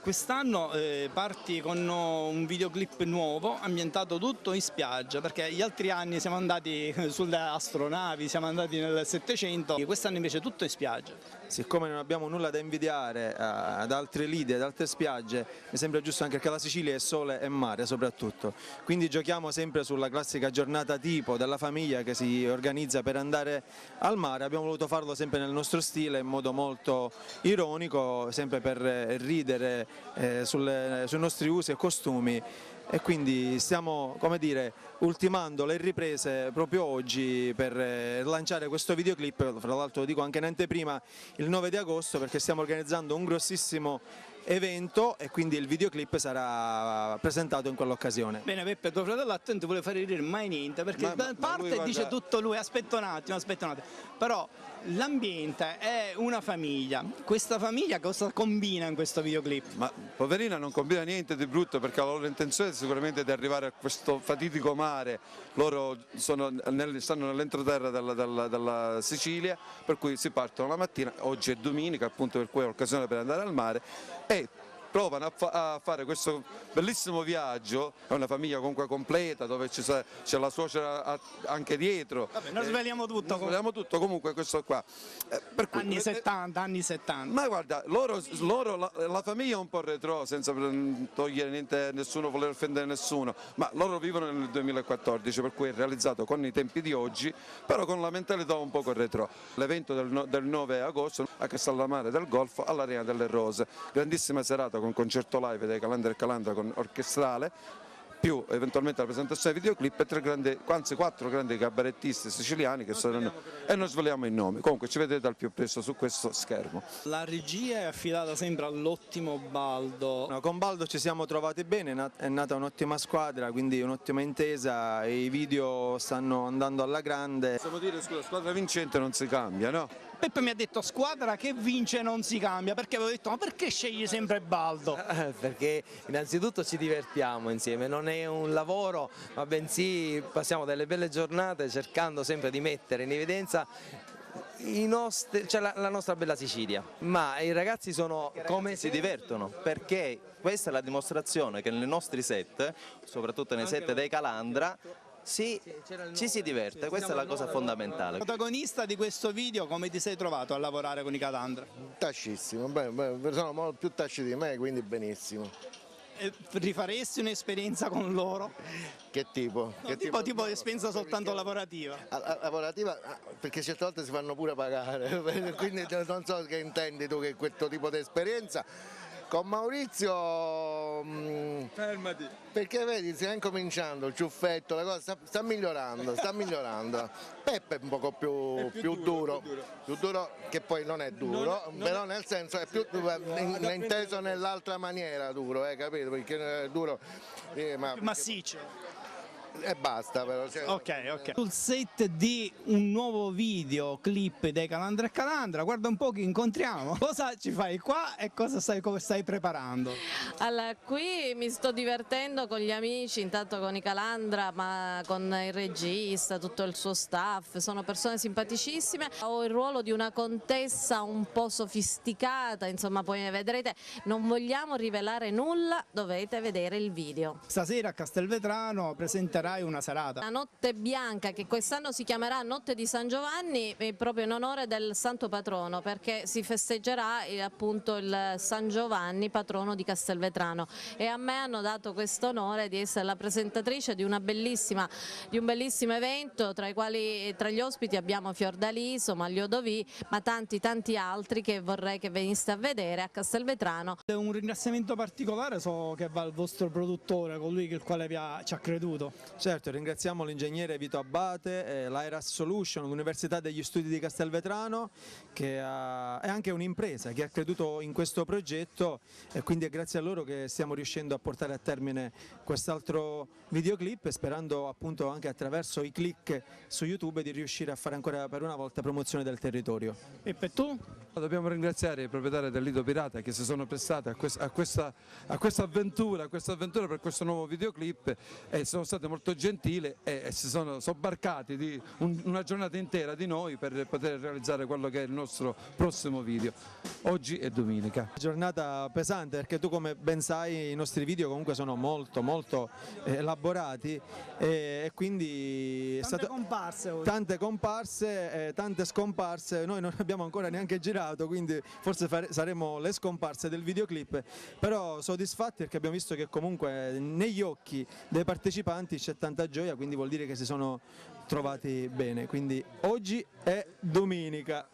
Quest'anno parti con un videoclip nuovo, ambientato tutto in spiaggia, perché gli altri anni siamo andati sulle astronavi, siamo andati nel Settecento, quest'anno invece tutto in spiaggia. Siccome non abbiamo nulla da invidiare ad altre lidi, ad altre spiagge, mi sembra giusto anche che la Sicilia è sole e mare soprattutto, quindi giochiamo sempre sulla classica giornata tipo della famiglia che si organizza per andare al mare. Abbiamo voluto farlo sempre nel nostro stile, in modo molto ironico, sempre per ridere sui nostri usi e costumi, e quindi stiamo, come dire, ultimando le riprese proprio oggi per lanciare questo videoclip. Fra l'altro lo dico anche in anteprima, il 9 di agosto, perché stiamo organizzando un grossissimo evento e quindi il videoclip sarà presentato in quell'occasione. Bene Peppe, tuo fratello attento vuole fare dire mai niente, perché parte e dice tutto lui. Aspetta un attimo, però l'ambiente è una famiglia, questa famiglia cosa combina in questo videoclip? Ma poverina non combina niente di brutto, perché la loro intenzione è sicuramente di arrivare a questo fatidico mare. Loro stanno nell'entroterra della Sicilia, per cui si partono la mattina, oggi è domenica appunto, per cui è l'occasione per andare al mare, e provano a fare questo bellissimo viaggio. È una famiglia comunque completa, dove c'è la suocera anche dietro. Vabbè, noi sveliamo tutto. Sveliamo tutto, comunque questo qua. Per cui, anni 70. Ma guarda, la famiglia è un po' retro, senza togliere niente a nessuno, voler offendere nessuno, ma loro vivono nel 2014, per cui è realizzato con i tempi di oggi, però con la mentalità un po' retro. L'evento del 9 agosto a Castellammare del Golfo, all'Arena delle Rose, grandissima serata con concerto live dei Calandra e Calandra con orchestrale, più eventualmente la presentazione videoclip e quattro grandi cabarettisti siciliani che saranno, e non sveliamo i nomi. Comunque ci vedete al più presto su questo schermo. La regia è affidata sempre all'ottimo Baldo. No, con Baldo ci siamo trovati bene, è nata un'ottima squadra, quindi un'ottima intesa, e i video stanno andando alla grande. Possiamo dire, scusa, squadra vincente non si cambia, no? Peppe mi ha detto squadra che vince non si cambia, perché avevo detto ma perché scegli sempre Baldo? Perché innanzitutto ci divertiamo insieme, non è un lavoro, ma bensì passiamo delle belle giornate cercando sempre di mettere in evidenza la nostra bella Sicilia. Ma i ragazzi si divertono, perché questa è la dimostrazione che nei nostri set, soprattutto nei set dei Calandra, ci si diverte, questa è la cosa fondamentale. Protagonista di questo video, come ti sei trovato a lavorare con i Calandra? Tascissimo, sono più tasci di me, quindi benissimo. Rifaresti un'esperienza con loro? Che tipo? No, tipo esperienza soltanto lavorativa? Lavorativa, perché certe volte si fanno pure pagare, quindi non so che intendi tu che questo tipo di esperienza. Con Maurizio, Fermati. perché vedi, sta incominciando il ciuffetto, la cosa sta migliorando. Peppe è un poco più duro, che poi non è duro, però nel senso è più inteso nell'altra maniera duro, capito? Perché è duro, ma massiccio. E basta però. Ok. Sul set di un nuovo videoclip dei Calandra e Calandra, guarda un po' chi incontriamo. Cosa ci fai qua e cosa stai preparando? Allora, qui mi sto divertendo con gli amici, intanto con i Calandra, ma con il regista, tutto il suo staff, sono persone simpaticissime. Ho il ruolo di una contessa un po' sofisticata, insomma poi vedrete, non vogliamo rivelare nulla, dovete vedere il video. Stasera a Castelvetrano presenterai una serata. La notte bianca, che quest'anno si chiamerà Notte di San Giovanni, proprio in onore del santo patrono, perché si festeggerà appunto il San Giovanni, patrono di Castelvetrano, e a me hanno dato questo onore di essere la presentatrice di un bellissimo evento, tra gli ospiti abbiamo Fiordaliso, Maglio Dovì, ma tanti altri che vorrei che veniste a vedere a Castelvetrano. Un ringraziamento particolare so che va al vostro produttore, colui il quale ci ha creduto. Certo, ringraziamo l'ingegnere Vito Abate, l'Aeras Solution, l'Università degli Studi di Castelvetrano, che è anche un'impresa che ha creduto in questo progetto, e quindi è grazie a loro che stiamo riuscendo a portare a termine quest'altro videoclip, sperando appunto anche attraverso i click su YouTube di riuscire a fare ancora per una volta promozione del territorio. E per tu? Dobbiamo ringraziare i proprietari del Lido Pirata che si sono prestati a questa avventura per questo nuovo videoclip e sono stati molto gentili e si sono sobbarcati di una giornata intera di noi per poter realizzare quello che è il nostro prossimo video. Oggi è domenica. Giornata pesante perché tu come ben sai i nostri video comunque sono molto elaborati e quindi tante comparse, tante scomparse, noi non abbiamo ancora neanche girato, quindi forse saremo le scomparse del videoclip, però soddisfatti perché abbiamo visto che comunque negli occhi dei partecipanti c'è tanta gioia, quindi vuol dire che si sono trovati bene, quindi oggi è domenica.